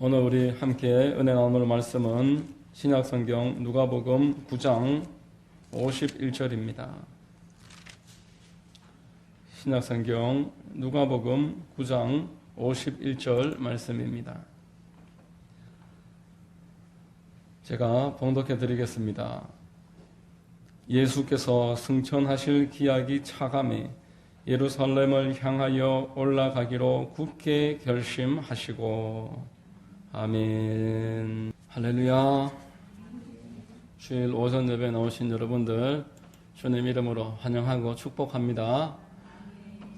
오늘 우리 함께 은혜 나눌 말씀은 신약성경 누가복음 9장 51절입니다. 신약성경 누가복음 9장 51절 말씀입니다. 제가 봉독해 드리겠습니다. 예수께서 승천하실 기약이 차감해 예루살렘을 향하여 올라가기로 굳게 결심하시고 아멘. 할렐루야. 주일 오전 예배 나오신 여러분들 주님 이름으로 환영하고 축복합니다.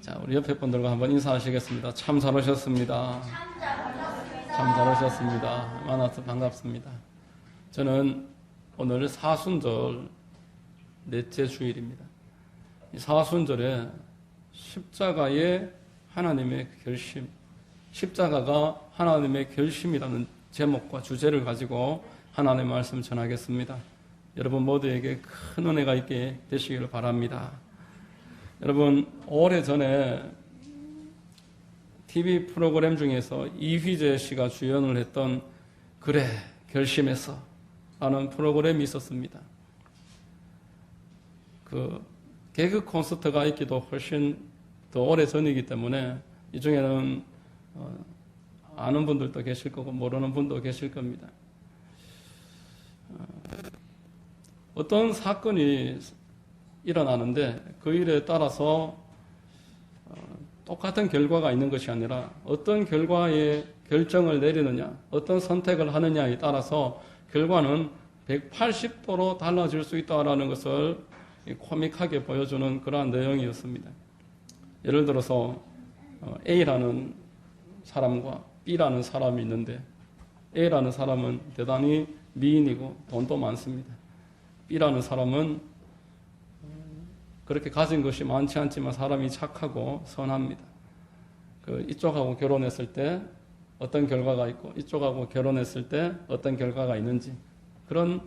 자, 우리 옆에 분들과 한번 인사하시겠습니다. 참 잘 오셨습니다. 참 잘 오셨습니다. 만나서 반갑습니다. 저는 오늘 사순절 넷째 주일입니다. 이 사순절에 십자가의 하나님의 결심, 십자가가 하나님의 결심이라는 제목과 주제를 가지고 하나님의 말씀 전하겠습니다. 여러분 모두에게 큰 은혜가 있게 되시기를 바랍니다. 여러분, 오래전에 TV 프로그램 중에서 이휘재 씨가 주연을 했던 그래 결심했어 라는 프로그램이 있었습니다. 그 개그 콘서트가 있기도 훨씬 더 오래전이기 때문에 이 중에는 아는 분들도 계실 거고 모르는 분도 계실 겁니다. 어떤 사건이 일어나는데 그 일에 따라서 똑같은 결과가 있는 것이 아니라 어떤 결과에 결정을 내리느냐, 어떤 선택을 하느냐에 따라서 결과는 180도로 달라질 수 있다는 것을 코믹하게 보여주는 그러한 내용이었습니다. 예를 들어서 A라는 사람과 B라는 사람이 있는데 A라는 사람은 대단히 미인이고 돈도 많습니다. B라는 사람은 그렇게 가진 것이 많지 않지만 사람이 착하고 선합니다. 이쪽하고 결혼했을 때 어떤 결과가 있고 이쪽하고 결혼했을 때 어떤 결과가 있는지 그런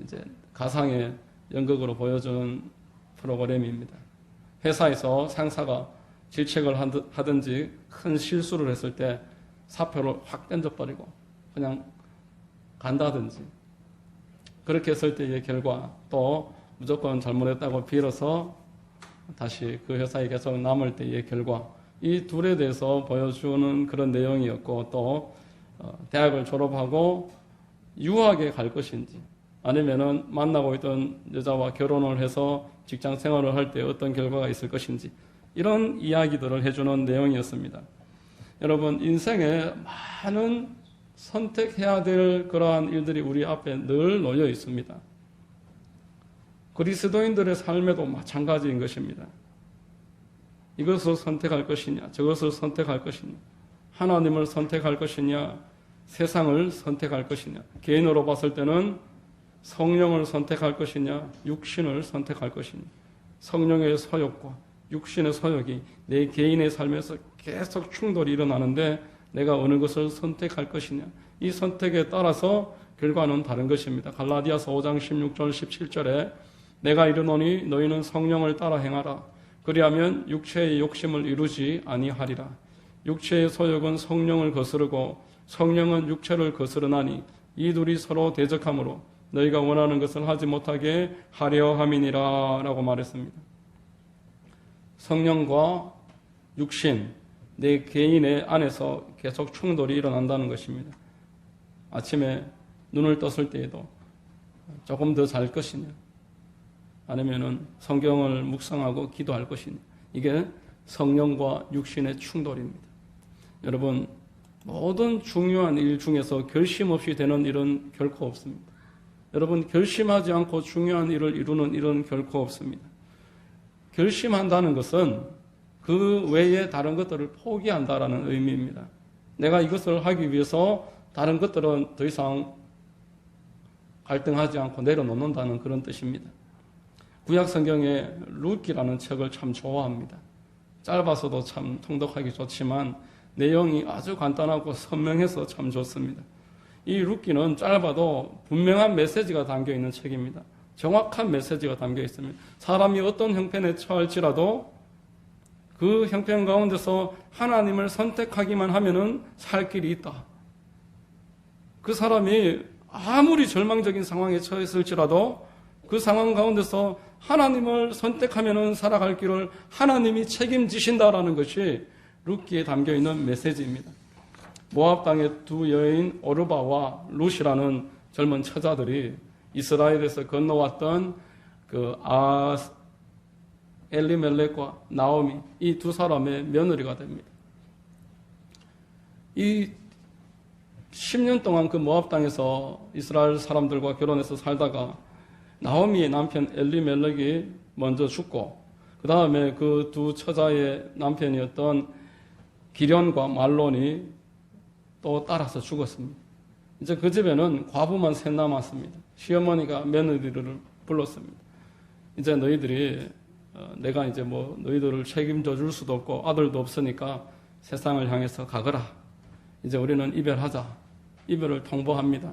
이제 가상의 연극으로 보여주는 프로그램입니다. 회사에서 상사가 질책을 하든지 큰 실수를 했을 때 사표를 확 던져버리고 그냥 간다든지 그렇게 했을 때의 결과, 또 무조건 잘못했다고 빌어서 다시 그 회사에 계속 남을 때의 결과, 이 둘에 대해서 보여주는 그런 내용이었고, 또 대학을 졸업하고 유학에 갈 것인지 아니면은 만나고 있던 여자와 결혼을 해서 직장 생활을 할 때 어떤 결과가 있을 것인지 이런 이야기들을 해주는 내용이었습니다. 여러분, 인생에 많은 선택해야 될 그러한 일들이 우리 앞에 늘 놓여 있습니다. 그리스도인들의 삶에도 마찬가지인 것입니다. 이것을 선택할 것이냐, 저것을 선택할 것이냐, 하나님을 선택할 것이냐, 세상을 선택할 것이냐, 개인으로 봤을 때는 성령을 선택할 것이냐, 육신을 선택할 것이냐, 성령의 소욕과 육신의 소욕이 내 개인의 삶에서 계속 충돌이 일어나는데 내가 어느 것을 선택할 것이냐, 이 선택에 따라서 결과는 다른 것입니다. 갈라디아서 5장 16절 17절에 내가 이르노니 너희는 성령을 따라 행하라. 그리하면 육체의 욕심을 이루지 아니하리라. 육체의 소욕은 성령을 거스르고 성령은 육체를 거스르나니 이 둘이 서로 대적하므로 너희가 원하는 것을 하지 못하게 하려 함이니라 라고 말했습니다. 성령과 육신, 내 개인의 안에서 계속 충돌이 일어난다는 것입니다. 아침에 눈을 떴을 때에도 조금 더 잘 것이냐, 아니면은 성경을 묵상하고 기도할 것이냐, 이게 성령과 육신의 충돌입니다. 여러분, 모든 중요한 일 중에서 결심 없이 되는 일은 결코 없습니다. 여러분, 결심하지 않고 중요한 일을 이루는 일은 결코 없습니다. 결심한다는 것은 그 외에 다른 것들을 포기한다라는 의미입니다. 내가 이것을 하기 위해서 다른 것들은 더 이상 갈등하지 않고 내려놓는다는 그런 뜻입니다. 구약 성경에 룻기라는 책을 참 좋아합니다. 짧아서도 참 통독하기 좋지만 내용이 아주 간단하고 선명해서 참 좋습니다. 이 룻기는 짧아도 분명한 메시지가 담겨 있는 책입니다. 정확한 메시지가 담겨 있습니다. 사람이 어떤 형편에 처할지라도 그 형편 가운데서 하나님을 선택하기만 하면은 살 길이 있다. 그 사람이 아무리 절망적인 상황에 처했을지라도 그 상황 가운데서 하나님을 선택하면 살아갈 길을 하나님이 책임지신다라는 것이 룻기에 담겨있는 메시지입니다. 모압 땅의 두 여인 오르바와 룻이라는 젊은 처자들이 이스라엘에서 건너왔던 그 엘리멜렉과 나오미, 이 두 사람의 며느리가 됩니다. 이 10년 동안 그 모압 땅에서 이스라엘 사람들과 결혼해서 살다가 나오미의 남편 엘리멜렉이 먼저 죽고, 그 다음에 그 두 처자의 남편이었던 기련과 말론이 또 따라서 죽었습니다. 이제 그 집에는 과부만 셋 남았습니다. 시어머니가 며느리를 불렀습니다. 이제 너희들이 내가 이제 뭐 너희들을 책임져 줄 수도 없고 아들도 없으니까 세상을 향해서 가거라. 이제 우리는 이별하자. 이별을 통보합니다.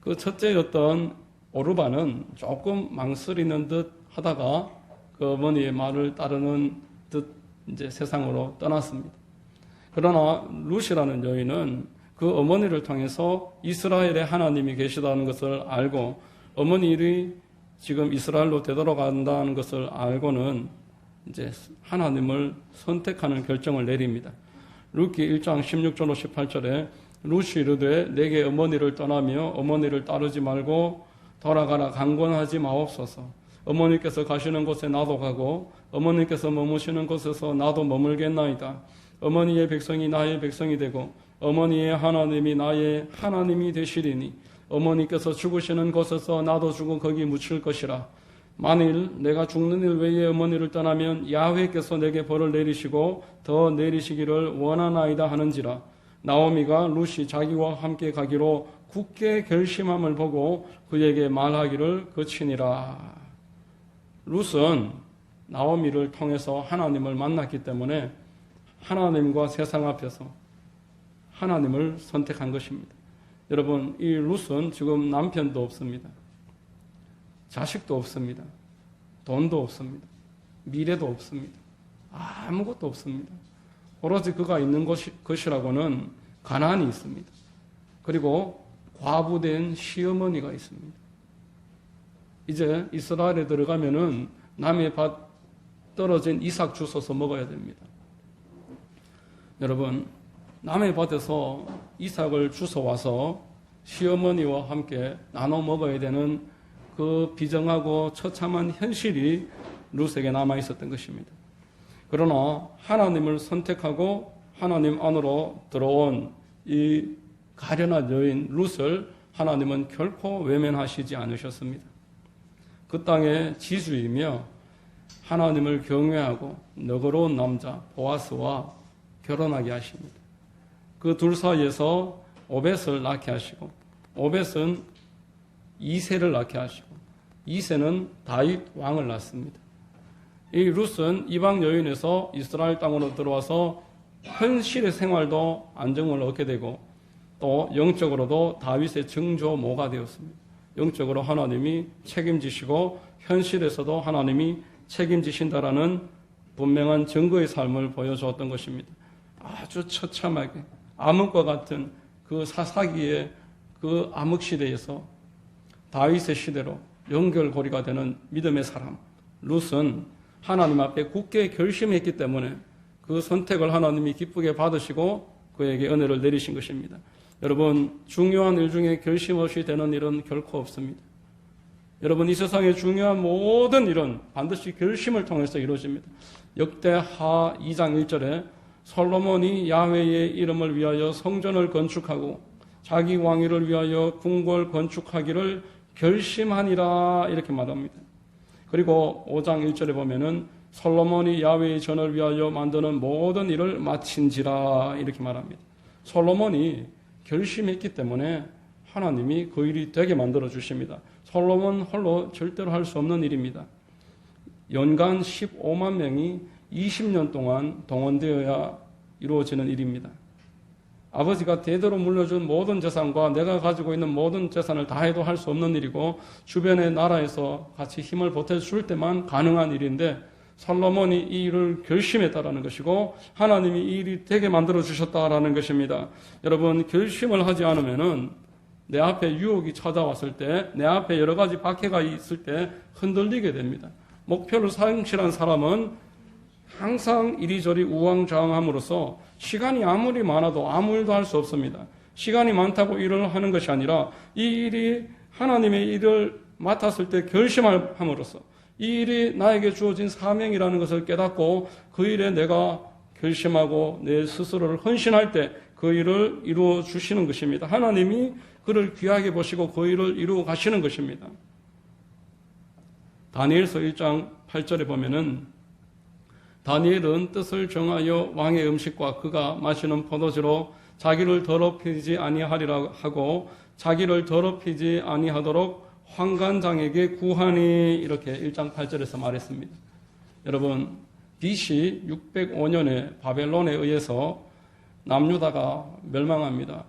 그 첫째였던 오르바는 조금 망설이는 듯 하다가 그 어머니의 말을 따르는 듯 이제 세상으로 떠났습니다. 그러나 룻이라는 여인은 그 어머니를 통해서 이스라엘의 하나님이 계시다는 것을 알고 어머니들이 지금 이스라엘로 되돌아간다는 것을 알고는 이제 하나님을 선택하는 결정을 내립니다. 룻기 1장 16절로 18절에 룻이 이르되 내게 어머니를 떠나며 어머니를 따르지 말고 돌아가라 강권하지 마옵소서. 어머니께서 가시는 곳에 나도 가고 어머니께서 머무시는 곳에서 나도 머물겠나이다. 어머니의 백성이 나의 백성이 되고 어머니의 하나님이 나의 하나님이 되시리니 어머니께서 죽으시는 곳에서 나도 죽어 거기 묻힐 것이라. 만일 내가 죽는 일 외에 어머니를 떠나면 야훼께서 내게 벌을 내리시고 더 내리시기를 원하나이다 하는지라. 나오미가 룻이 자기와 함께 가기로 굳게 결심함을 보고 그에게 말하기를 그치니라. 룻은 나오미를 통해서 하나님을 만났기 때문에 하나님과 세상 앞에서 하나님을 선택한 것입니다. 여러분, 이 룻은 지금 남편도 없습니다. 자식도 없습니다. 돈도 없습니다. 미래도 없습니다. 아무것도 없습니다. 오로지 그가 있는 것이라고는 가난이 있습니다. 그리고 과부된 시어머니가 있습니다. 이제 이스라엘에 들어가면은 남의 밭 떨어진 이삭 주워서 먹어야 됩니다. 여러분, 남의 밭에서 이삭을 주워와서 시어머니와 함께 나눠 먹어야 되는 그 비정하고 처참한 현실이 룻에게 남아 있었던 것입니다. 그러나 하나님을 선택하고 하나님 안으로 들어온 이 가련한 여인 룻을 하나님은 결코 외면하시지 않으셨습니다. 그 땅의 지주이며 하나님을 경외하고 너그러운 남자 보아스와 결혼하게 하십니다. 그 둘 사이에서 오벳을 낳게 하시고 오벳은 이새를 낳게 하시고 이새는 다윗 왕을 낳습니다. 이 룻은 이방 여인에서 이스라엘 땅으로 들어와서 현실의 생활도 안정을 얻게 되고 또 영적으로도 다윗의 증조모가 되었습니다. 영적으로 하나님이 책임지시고 현실에서도 하나님이 책임지신다라는 분명한 증거의 삶을 보여주었던 것입니다. 아주 처참하게 암흑과 같은 그 사사기의 그 암흑 시대에서 다윗의 시대로 연결고리가 되는 믿음의 사람 룻은 하나님 앞에 굳게 결심했기 때문에 그 선택을 하나님이 기쁘게 받으시고 그에게 은혜를 내리신 것입니다. 여러분, 중요한 일 중에 결심 없이 되는 일은 결코 없습니다. 여러분, 이 세상의 중요한 모든 일은 반드시 결심을 통해서 이루어집니다. 역대하 2장 1절에 솔로몬이 야훼의 이름을 위하여 성전을 건축하고 자기 왕위를 위하여 궁궐 건축하기를 결심하니라 이렇게 말합니다. 그리고 5장 1절에 보면은 솔로몬이 야훼의 전을 위하여 만드는 모든 일을 마친지라 이렇게 말합니다. 솔로몬이 결심했기 때문에 하나님이 그 일이 되게 만들어 주십니다. 솔로몬 홀로 절대로 할 수 없는 일입니다. 연간 15만 명이 20년 동안 동원되어야 이루어지는 일입니다. 아버지가 대대로 물려준 모든 재산과 내가 가지고 있는 모든 재산을 다 해도 할 수 없는 일이고 주변의 나라에서 같이 힘을 보태줄 때만 가능한 일인데 솔로몬이 이 일을 결심했다라는 것이고 하나님이 이 일이 되게 만들어 주셨다라는 것입니다. 여러분, 결심을 하지 않으면은 내 앞에 유혹이 찾아왔을 때, 내 앞에 여러 가지 박해가 있을 때 흔들리게 됩니다. 목표를 상실한 사람은 항상 이리저리 우왕좌왕함으로써 시간이 아무리 많아도 아무 일도 할 수 없습니다. 시간이 많다고 일을 하는 것이 아니라 이 일이 하나님의 일을 맡았을 때 결심함으로써 이 일이 나에게 주어진 사명이라는 것을 깨닫고 그 일에 내가 결심하고 내 스스로를 헌신할 때 그 일을 이루어 주시는 것입니다. 하나님이 그를 귀하게 보시고 그 일을 이루어 가시는 것입니다. 다니엘서 1장 8절에 보면은 다니엘은 뜻을 정하여 왕의 음식과 그가 마시는 포도주로 자기를 더럽히지 아니하리라 하고 자기를 더럽히지 아니하도록 환관장에게 구하니, 이렇게 1장 8절에서 말했습니다. 여러분, BC 605년에 바벨론에 의해서 남유다가 멸망합니다.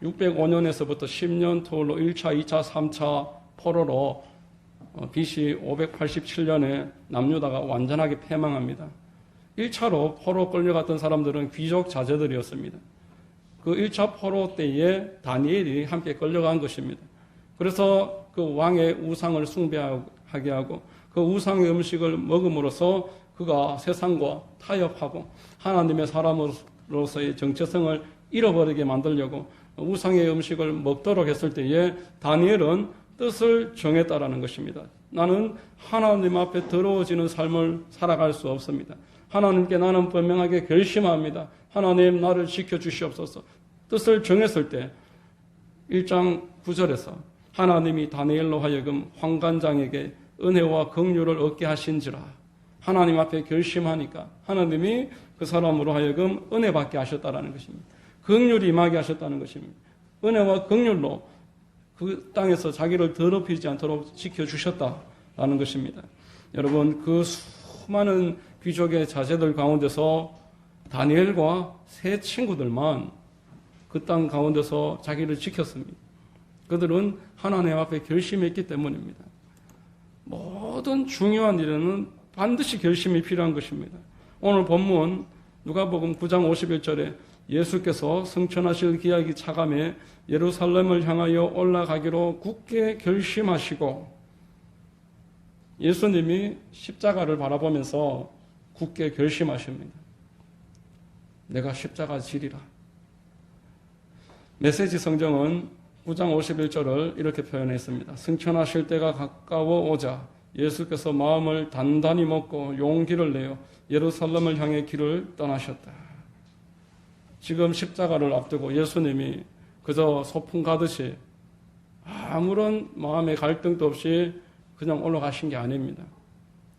605년에서부터 10년 터울로 1차, 2차, 3차 포로로 BC 587년에 남유다가 완전하게 패망합니다. 1차로 포로 끌려갔던 사람들은 귀족 자제들이었습니다. 그 1차 포로 때에 다니엘이 함께 끌려간 것입니다. 그래서 그 왕의 우상을 숭배하게 하고 그 우상의 음식을 먹음으로써 그가 세상과 타협하고 하나님의 사람으로서의 정체성을 잃어버리게 만들려고 우상의 음식을 먹도록 했을 때에 다니엘은 뜻을 정했다라는 것입니다. 나는 하나님 앞에 더러워지는 삶을 살아갈 수 없습니다. 하나님께 나는 분명하게 결심합니다. 하나님, 나를 지켜주시옵소서. 뜻을 정했을 때 1장 9절에서 하나님이 다니엘로 하여금 환관장에게 은혜와 긍휼을 얻게 하신지라. 하나님 앞에 결심하니까 하나님이 그 사람으로 하여금 은혜 받게 하셨다라는 것입니다. 긍휼이 임하게 하셨다는 것입니다. 은혜와 긍휼로 그 땅에서 자기를 더럽히지 않도록 지켜주셨다라는 것입니다. 여러분, 그 수많은 귀족의 자제들 가운데서 다니엘과 세 친구들만 그 땅 가운데서 자기를 지켰습니다. 그들은 하나님 앞에 결심했기 때문입니다. 모든 중요한 일에는 반드시 결심이 필요한 것입니다. 오늘 본문 누가복음 9장 51절에 예수께서 승천하실 기약이 차감해 예루살렘을 향하여 올라가기로 굳게 결심하시고, 예수님이 십자가를 바라보면서 굳게 결심하십니다. 내가 십자가 지리라. 메시지 성경은 9장 51절을 이렇게 표현했습니다. 승천하실 때가 가까워 오자 예수께서 마음을 단단히 먹고 용기를 내어 예루살렘을 향해 길을 떠나셨다. 지금 십자가를 앞두고 예수님이 그저 소풍 가듯이 아무런 마음의 갈등도 없이 그냥 올라가신 게 아닙니다.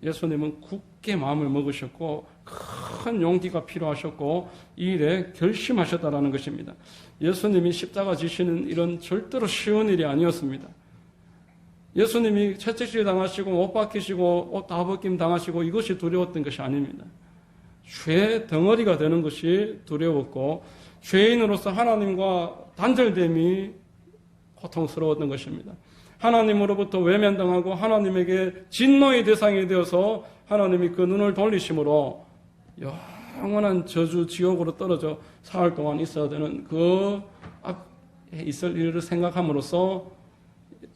예수님은 굳게 마음을 먹으셨고 큰 용기가 필요하셨고 이 일에 결심하셨다라는 것입니다. 예수님이 십자가 지시는 일은 절대로 쉬운 일이 아니었습니다. 예수님이 채찍질 당하시고 못 박히시고 옷 다 벗김 당하시고 이것이 두려웠던 것이 아닙니다. 죄 덩어리가 되는 것이 두려웠고 죄인으로서 하나님과 단절됨이 고통스러웠던 것입니다. 하나님으로부터 외면당하고 하나님에게 진노의 대상이 되어서 하나님이 그 눈을 돌리심으로 영원한 저주 지옥으로 떨어져 사흘 동안 있어야 되는 그 앞에 있을 일을 생각함으로써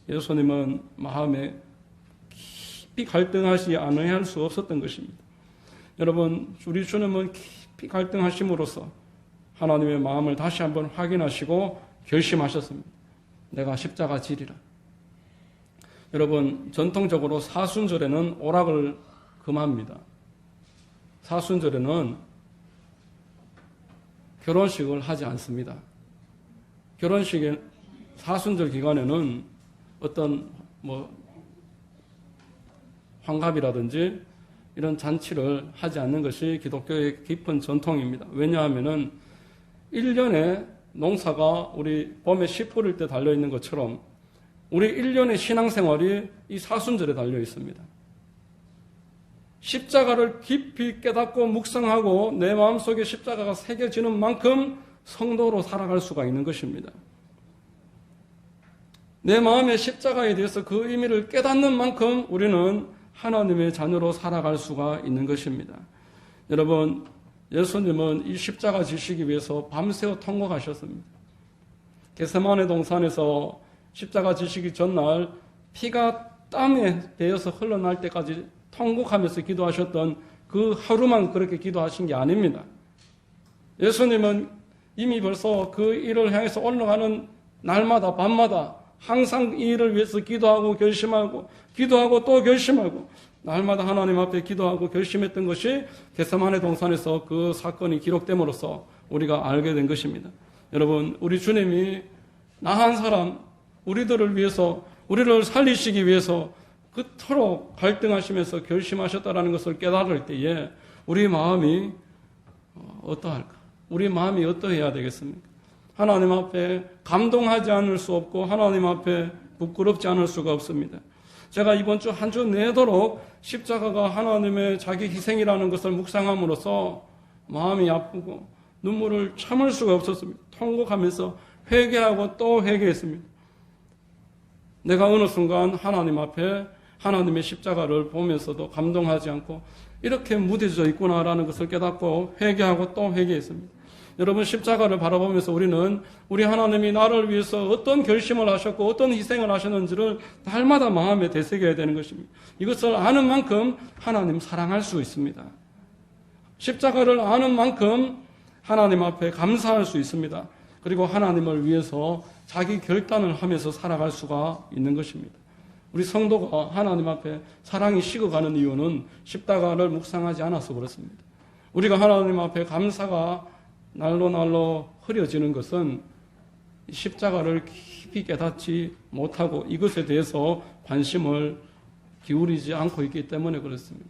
예수님은 마음에 깊이 갈등하지 않아야 할 수 없었던 것입니다. 여러분, 우리 주님은 깊이 갈등하심으로써 하나님의 마음을 다시 한번 확인하시고 결심하셨습니다. 내가 십자가 지리라. 여러분, 전통적으로 사순절에는 오락을 금합니다. 사순절에는 결혼식을 하지 않습니다. 결혼식의 사순절 기간에는 어떤 환갑이라든지 이런 잔치를 하지 않는 것이 기독교의 깊은 전통입니다. 왜냐하면은 1년에 농사가 우리 봄에 씨 뿌릴 때 달려있는 것처럼 우리 1년의 신앙생활이 이 사순절에 달려 있습니다. 십자가를 깊이 깨닫고 묵상하고 내 마음속에 십자가가 새겨지는 만큼 성도로 살아갈 수가 있는 것입니다. 내 마음의 십자가에 대해서 그 의미를 깨닫는 만큼 우리는 하나님의 자녀로 살아갈 수가 있는 것입니다. 여러분, 예수님은 이 십자가 지시기 위해서 밤새워 통곡하셨습니다. 겟세마네 동산에서 십자가 지시기 전날 피가 땀에 배어서 흘러날 때까지 통곡하면서 기도하셨던 그 하루만 그렇게 기도하신 게 아닙니다. 예수님은 이미 벌써 그 일을 향해서 올라가는 날마다 밤마다 항상 이 일을 위해서 기도하고 결심하고 기도하고 또 결심하고 날마다 하나님 앞에 기도하고 결심했던 것이 겟세마네 동산에서 그 사건이 기록됨으로써 우리가 알게 된 것입니다. 여러분, 우리 주님이 나 한 사람 우리들을 위해서 우리를 살리시기 위해서 그토록 갈등하시면서 결심하셨다는 것을 깨달을 때에 우리 마음이 어떠할까? 우리 마음이 어떠해야 되겠습니까? 하나님 앞에 감동하지 않을 수 없고 하나님 앞에 부끄럽지 않을 수가 없습니다. 제가 이번 주 한 주 내도록 십자가가 하나님의 자기 희생이라는 것을 묵상함으로써 마음이 아프고 눈물을 참을 수가 없었습니다. 통곡하면서 회개하고 또 회개했습니다. 내가 어느 순간 하나님 앞에 하나님의 십자가를 보면서도 감동하지 않고 이렇게 무뎌져 있구나라는 것을 깨닫고 회개하고 또 회개했습니다. 여러분, 십자가를 바라보면서 우리는 우리 하나님이 나를 위해서 어떤 결심을 하셨고 어떤 희생을 하셨는지를 날마다 마음에 되새겨야 되는 것입니다. 이것을 아는 만큼 하나님 사랑할 수 있습니다. 십자가를 아는 만큼 하나님 앞에 감사할 수 있습니다. 그리고 하나님을 위해서 자기 결단을 하면서 살아갈 수가 있는 것입니다. 우리 성도가 하나님 앞에 사랑이 식어가는 이유는 십자가를 묵상하지 않아서 그렇습니다. 우리가 하나님 앞에 감사가 날로 흐려지는 것은 십자가를 깊이 깨닫지 못하고 이것에 대해서 관심을 기울이지 않고 있기 때문에 그렇습니다.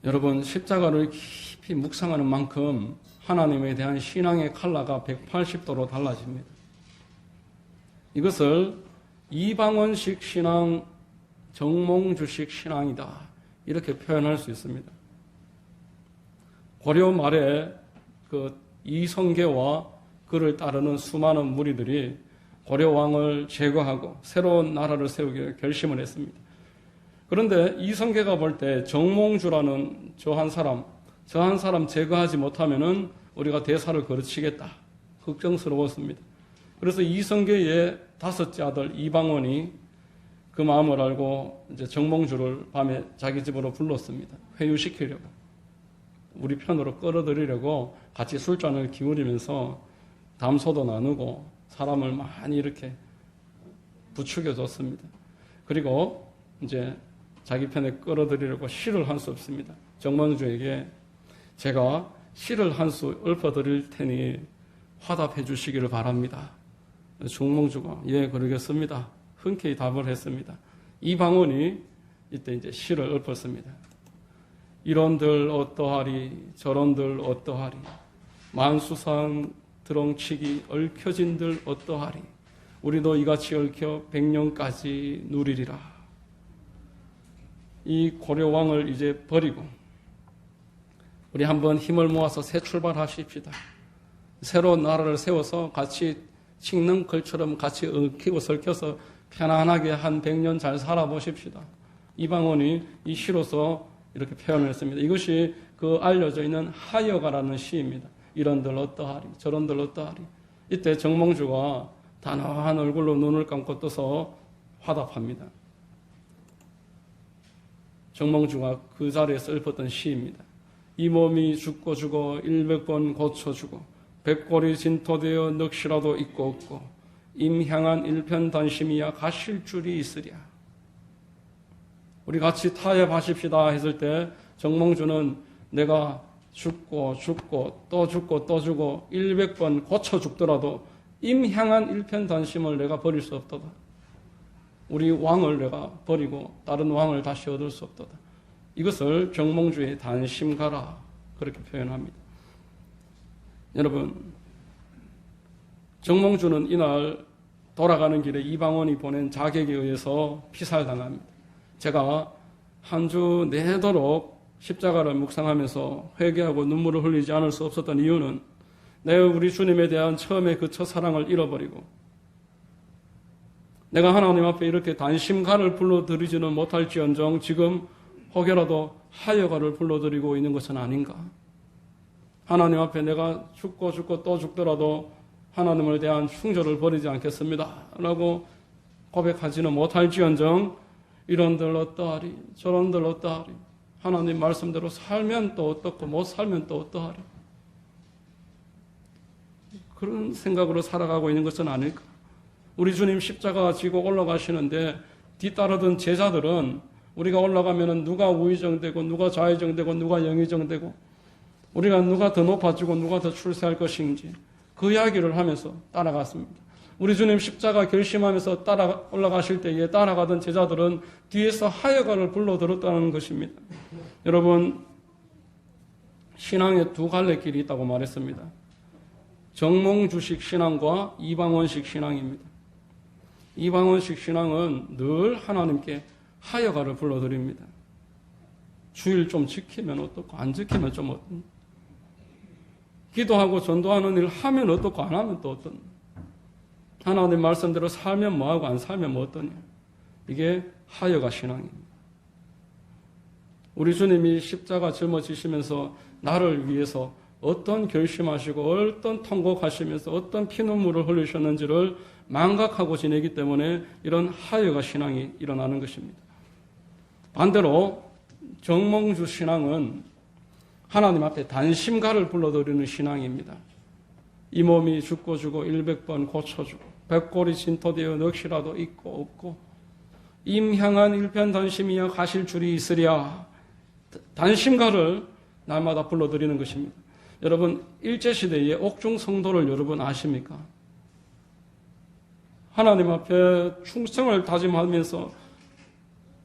여러분, 십자가를 깊이 묵상하는 만큼 하나님에 대한 신앙의 컬러가 180도로 달라집니다. 이것을 이방원식 신앙, 정몽주식 신앙이다, 이렇게 표현할 수 있습니다. 고려 말에 그 이성계와 그를 따르는 수많은 무리들이 고려 왕을 제거하고 새로운 나라를 세우기로 결심을 했습니다. 그런데 이성계가 볼 때 정몽주라는 저 한 사람 제거하지 못하면은 우리가 대사를 거르치겠다, 걱정스러웠습니다. 그래서 이성계의 5째 아들 이방원이 그 마음을 알고 이제 정몽주를 밤에 자기 집으로 불렀습니다. 회유시키려고, 우리 편으로 끌어들이려고 같이 술잔을 기울이면서 담소도 나누고 사람을 많이 이렇게 부추겨 줬습니다. 그리고 이제 자기 편에 끌어들이려고 시를 한 수 없습니다. 정몽주에게 제가 시를 한 수 읊어드릴 테니 화답해 주시기를 바랍니다. 정몽주가 예, 그러겠습니다. 흔쾌히 답을 했습니다. 이방원이 이때 이제 시를 읊었습니다. 이런들 어떠하리 저런들 어떠하리 만수상 드렁치기 얽혀진들 어떠하리 우리도 이같이 얽혀 100년까지 누리리라. 이 고려왕을 이제 버리고 우리 한번 힘을 모아서 새 출발하십시다. 새로운 나라를 세워서 같이 칡능걸처럼 같이 얽히고 설켜서 편안하게 한 100년 잘 살아보십시다. 이방원이 이 시로서 이렇게 표현을 했습니다. 이것이 그 알려져 있는 하여가라는 시입니다. 이런들 어떠하리 저런들 어떠하리. 이때 정몽주가 단호한 얼굴로 눈을 감고 떠서 화답합니다. 정몽주가 그 자리에서 읊었던 시입니다. 이 몸이 죽고 죽어 100번 고쳐주고 백골이 진토되어 넋이라도 있고 없고 임향한 일편단심이야 가실 줄이 있으랴. 우리 같이 타협하십시다 했을 때 정몽주는 내가 죽고 또 죽고 100번 고쳐 죽더라도 임향한 일편단심을 내가 버릴 수 없도다. 우리 왕을 내가 버리고 다른 왕을 다시 얻을 수 없도다. 이것을 정몽주의 단심가라 그렇게 표현합니다. 여러분, 정몽주는 이날 돌아가는 길에 이방원이 보낸 자객에 의해서 피살당합니다. 제가 한 주 내도록 십자가를 묵상하면서 회개하고 눈물을 흘리지 않을 수 없었던 이유는 내가 우리 주님에 대한 처음에 그 첫사랑을 잃어버리고 내가 하나님 앞에 이렇게 단심가를 불러드리지는 못할지언정 지금 혹여라도 하여가를 불러드리고 있는 것은 아닌가. 하나님 앞에 내가 죽고 또 죽더라도 하나님을 대한 충절을 버리지 않겠습니다 라고 고백하지는 못할지언정 이런들 어떠하리 저런들 어떠하리 하나님 말씀대로 살면 또 어떻고 못 살면 또 어떠하리 그런 생각으로 살아가고 있는 것은 아닐까. 우리 주님 십자가 지고 올라가시는데 뒤따르던 제자들은 우리가 올라가면 누가 우의정되고 누가 좌의정되고 누가 영의정되고 우리가 누가 더 높아지고 누가 더 출세할 것인지 그 이야기를 하면서 따라갔습니다. 우리 주님 십자가 결심하면서 올라가실 때에 따라가던 제자들은 뒤에서 하여가를 불러 들었다는 것입니다. 여러분, 신앙에 두 갈래 길이 있다고 말했습니다. 정몽주식 신앙과 이방원식 신앙입니다. 이방원식 신앙은 늘 하나님께 하여가를 불러드립니다. 주일 좀 지키면 어떻고 안 지키면 좀 어떤 기도하고 전도하는 일 하면 어떻고 안 하면 또 어떤 하나님 말씀대로 살면 뭐하고 안 살면 뭐 어떠냐. 이게 하여가 신앙입니다. 우리 주님이 십자가 짊어지시면서 나를 위해서 어떤 결심하시고 어떤 통곡하시면서 어떤 피눈물을 흘리셨는지를 망각하고 지내기 때문에 이런 하여가 신앙이 일어나는 것입니다. 반대로 정몽주 신앙은 하나님 앞에 단심가를 불러드리는 신앙입니다. 이 몸이 죽고 주고 100번 고쳐주고 백골이 진토되어 넋이라도 있고 없고 임향한 일편단심이여 가실 줄이 있으랴 단심가를 날마다 불러드리는 것입니다. 여러분 일제시대의 옥중 성도를 여러분 아십니까? 하나님 앞에 충성을 다짐하면서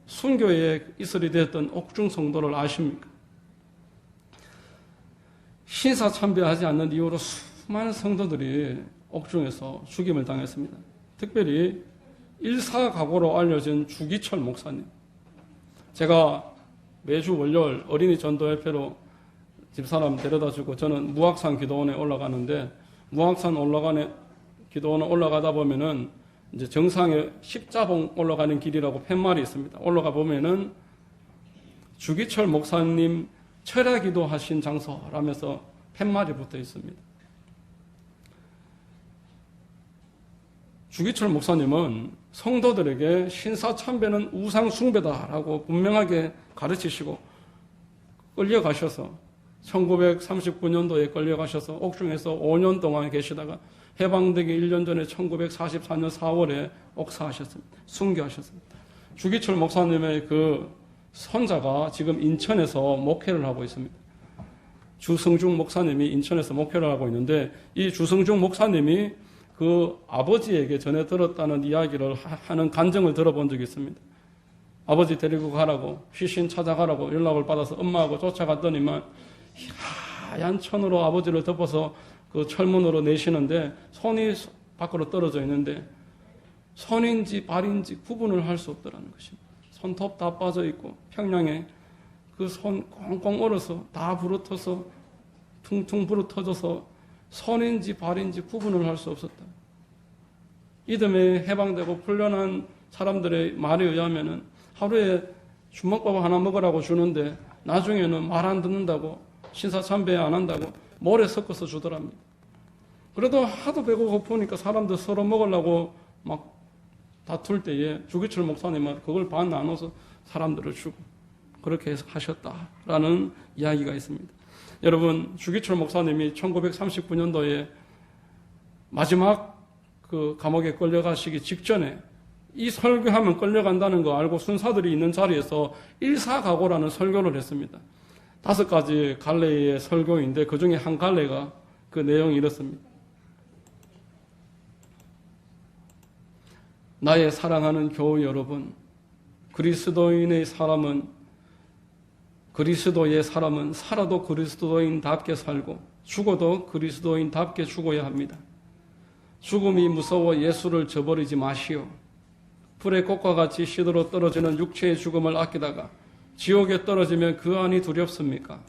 순교의 이슬이 되었던 옥중 성도를 아십니까? 신사참배하지 않는 이유로 수많은 성도들이 옥중에서 죽임을 당했습니다. 특별히 일사각오로 알려진 주기철 목사님. 제가 매주 월요일 어린이 전도협회로 집사람 데려다주고 저는 무악산 기도원에 올라가는데 무악산 기도원에 올라가다 보면은 이제 정상에 십자봉 올라가는 길이라고 팻말이 있습니다. 올라가 보면은 주기철 목사님 철야기도 하신 장소라면서 팻말이 붙어 있습니다. 주기철 목사님은 성도들에게 신사참배는 우상숭배다라고 분명하게 가르치시고 끌려가셔서 1939년도에 끌려가셔서 옥중에서 5년 동안 계시다가 해방되기 1년 전에 1944년 4월에 옥사하셨습니다. 순교하셨습니다. 주기철 목사님의 그 손자가 지금 인천에서 목회를 하고 있습니다. 주성중 목사님이 인천에서 목회를 하고 있는데 이 주성중 목사님이 그 아버지에게 전해 들었다는 이야기를 하는 간증을 들어본 적이 있습니다. 아버지 데리고 가라고 귀신 찾아가라고 연락을 받아서 엄마하고 쫓아갔더니만 하얀 천으로 아버지를 덮어서 그 철문으로 내시는데 손이 밖으로 떨어져 있는데 손인지 발인지 구분을 할 수 없더라는 것입니다. 손톱 다 빠져 있고 평양에 그 손 꽁꽁 얼어서 다 부러터서 퉁퉁 부러터져서 손인지 발인지 구분을 할 수 없었다. 이듬해 해방되고 풀려난 사람들의 말에 의하면은 하루에 주먹밥 하나 먹으라고 주는데 나중에는 말 안 듣는다고 신사참배 안 한다고 모래 섞어서 주더랍니다. 그래도 하도 배고 고프니까 사람들 서로 먹으려고 막 다툴 때에 주기철 목사님은 그걸 반 나눠서 사람들을 주고 그렇게 해서 하셨다라는 이야기가 있습니다. 여러분 주기철 목사님이 1939년도에 마지막 그 감옥에 끌려가시기 직전에 이 설교하면 끌려간다는 거 알고 순사들이 있는 자리에서 일사각오라는 설교를 했습니다. 5가지 갈래의 설교인데 그 중에 한 갈래가 그 내용이 이렇습니다. 나의 사랑하는 교우 여러분, 그리스도의 사람은 살아도 그리스도인답게 살고 죽어도 그리스도인답게 죽어야 합니다. 죽음이 무서워 예수를 저버리지 마시오. 불의 꽃과 같이 시들어 떨어지는 육체의 죽음을 아끼다가 지옥에 떨어지면 그 안이 두렵습니까?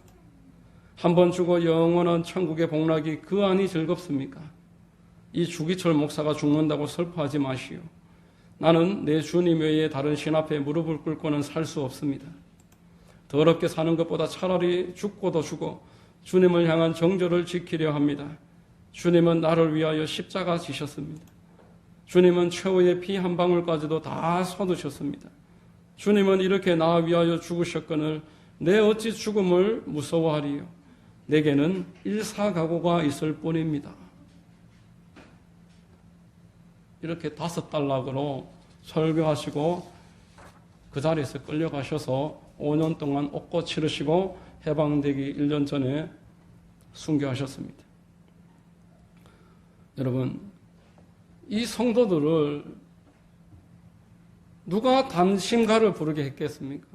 한번 죽어 영원한 천국의 복락이 그 안이 즐겁습니까? 이 주기철 목사가 죽는다고 슬퍼하지 마시오. 나는 내 주님 외에 다른 신 앞에 무릎을 꿇고는 살 수 없습니다. 더럽게 사는 것보다 차라리 죽고도 죽어 주님을 향한 정절을 지키려 합니다. 주님은 나를 위하여 십자가 지셨습니다. 주님은 최후의 피 한 방울까지도 다 쏟으셨습니다. 주님은 이렇게 나 위하여 죽으셨거늘 내 어찌 죽음을 무서워하리요. 내게는 일사각오가 있을 뿐입니다. 이렇게 5달락으로 설교하시고 그 자리에서 끌려가셔서 5년 동안 옥고 치르시고 해방되기 1년 전에 순교하셨습니다. 여러분, 이 성도들을 누가 단심가를 부르게 했겠습니까?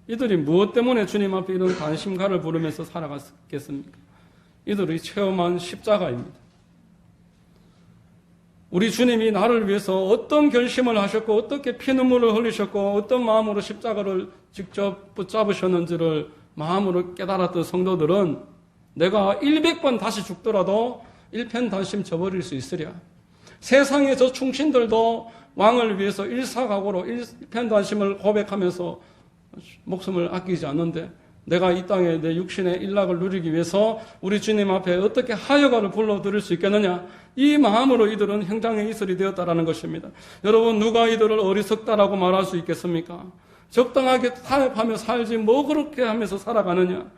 이들이 무엇 때문에 주님 앞에 이런 단심가를 부르면서 살아갔겠습니까? 이들이 체험한 십자가입니다. 우리 주님이 나를 위해서 어떤 결심을 하셨고 어떻게 피눈물을 흘리셨고 어떤 마음으로 십자가를 직접 붙잡으셨는지를 마음으로 깨달았던 성도들은 내가 100번 다시 죽더라도 일편단심 저버릴 수 있으랴. 세상의 저 충신들도 왕을 위해서 일사각오로 일편단심을 고백하면서 목숨을 아끼지 않는데 내가 이 땅에 내 육신의 일락을 누리기 위해서 우리 주님 앞에 어떻게 하여가를 불러드릴 수 있겠느냐. 이 마음으로 이들은 형장의 이슬이 되었다라는 것입니다. 여러분, 누가 이들을 어리석다라고 말할 수 있겠습니까? 적당하게 타협하며 살지 뭐 그렇게 하면서 살아가느냐.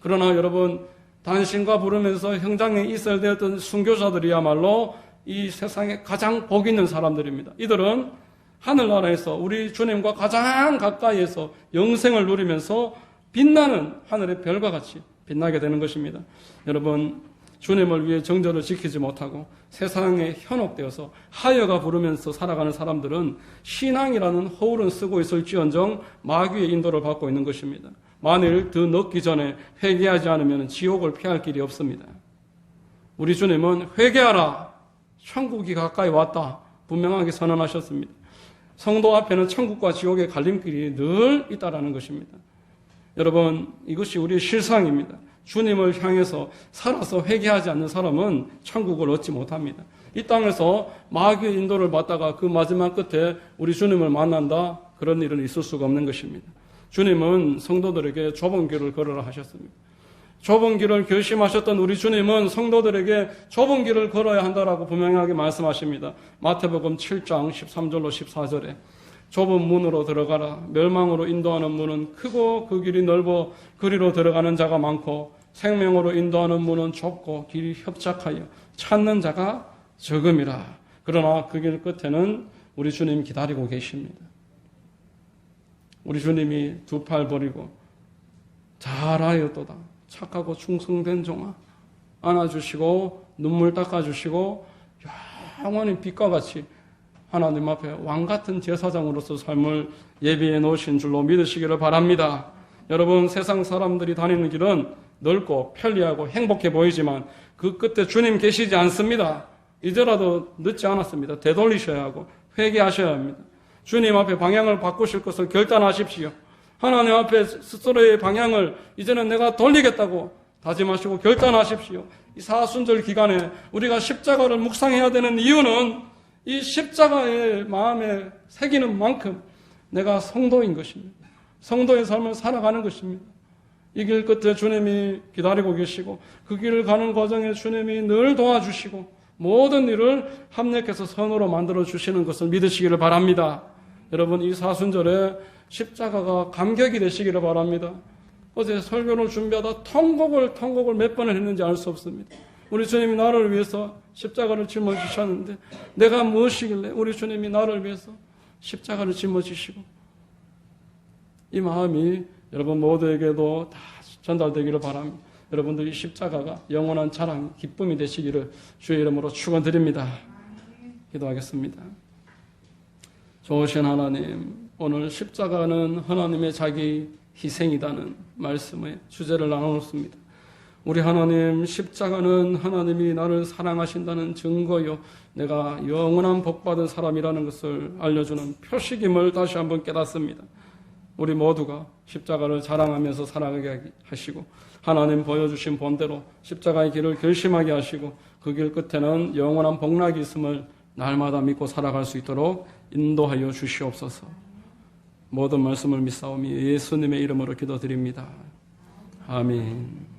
그러나 여러분, 단신과 부르면서 형장의 이슬 되었던 순교자들이야말로 이 세상에 가장 복 있는 사람들입니다. 이들은 하늘나라에서 우리 주님과 가장 가까이에서 영생을 누리면서 빛나는 하늘의 별과 같이 빛나게 되는 것입니다. 여러분, 주님을 위해 정절을 지키지 못하고 세상에 현혹되어서 하여가 부르면서 살아가는 사람들은 신앙이라는 허울은 쓰고 있을지언정 마귀의 인도를 받고 있는 것입니다. 만일 더 늦기 전에 회개하지 않으면 지옥을 피할 길이 없습니다. 우리 주님은 회개하라, 천국이 가까이 왔다 분명하게 선언하셨습니다. 성도 앞에는 천국과 지옥의 갈림길이 늘 있다라는 것입니다. 여러분, 이것이 우리의 실상입니다. 주님을 향해서 살아서 회개하지 않는 사람은 천국을 얻지 못합니다. 이 땅에서 마귀의 인도를 받다가 그 마지막 끝에 우리 주님을 만난다, 그런 일은 있을 수가 없는 것입니다. 주님은 성도들에게 좁은 길을 걸으라 하셨습니다. 좁은 길을 결심하셨던 우리 주님은 성도들에게 좁은 길을 걸어야 한다라고 분명하게 말씀하십니다. 마태복음 7장 13절로 14절에 좁은 문으로 들어가라. 멸망으로 인도하는 문은 크고 그 길이 넓어 그리로 들어가는 자가 많고 생명으로 인도하는 문은 좁고 길이 협착하여 찾는 자가 적음이라. 그러나 그 길 끝에는 우리 주님 기다리고 계십니다. 우리 주님이 두 팔 버리고 잘하였도다. 착하고 충성된 종아, 안아주시고 눈물 닦아주시고 영원히 빛과 같이 하나님 앞에 왕같은 제사장으로서 삶을 예비해 놓으신 줄로 믿으시기를 바랍니다. 여러분, 세상 사람들이 다니는 길은 넓고 편리하고 행복해 보이지만 그 끝에 주님 계시지 않습니다. 이제라도 늦지 않았습니다. 되돌리셔야 하고 회개하셔야 합니다. 주님 앞에 방향을 바꾸실 것을 결단하십시오. 하나님 앞에 스스로의 방향을 이제는 내가 돌리겠다고 다짐하시고 결단하십시오. 이 사순절 기간에 우리가 십자가를 묵상해야 되는 이유는 이 십자가의 마음에 새기는 만큼 내가 성도인 것입니다. 성도의 삶을 살아가는 것입니다. 이 길 끝에 주님이 기다리고 계시고 그 길을 가는 과정에 주님이 늘 도와주시고 모든 일을 합력해서 선으로 만들어 주시는 것을 믿으시기를 바랍니다. 여러분, 이 사순절에 십자가가 감격이 되시기를 바랍니다. 어제 설교를 준비하다 통곡을 몇 번을 했는지 알 수 없습니다. 우리 주님이 나를 위해서 십자가를 짊어지셨는데 내가 무엇이길래 우리 주님이 나를 위해서 십자가를 짊어지시고, 이 마음이 여러분 모두에게도 다 전달되기를 바랍니다. 여러분들 이 십자가가 영원한 자랑, 기쁨이 되시기를 주의 이름으로 축원드립니다. 기도하겠습니다. 좋으신 하나님, 오늘 십자가는 하나님의 자기 희생이라는 말씀의 주제를 나누었습니다. 우리 하나님, 십자가는 하나님이 나를 사랑하신다는 증거요, 내가 영원한 복받은 사람이라는 것을 알려주는 표식임을 다시 한번 깨닫습니다. 우리 모두가 십자가를 자랑하면서 살아가게 하시고 하나님 보여주신 본대로 십자가의 길을 결심하게 하시고 그 길 끝에는 영원한 복락이 있음을 날마다 믿고 살아갈 수 있도록 인도하여 주시옵소서. 모든 말씀을 믿사오니 예수님의 이름으로 기도드립니다. 아멘.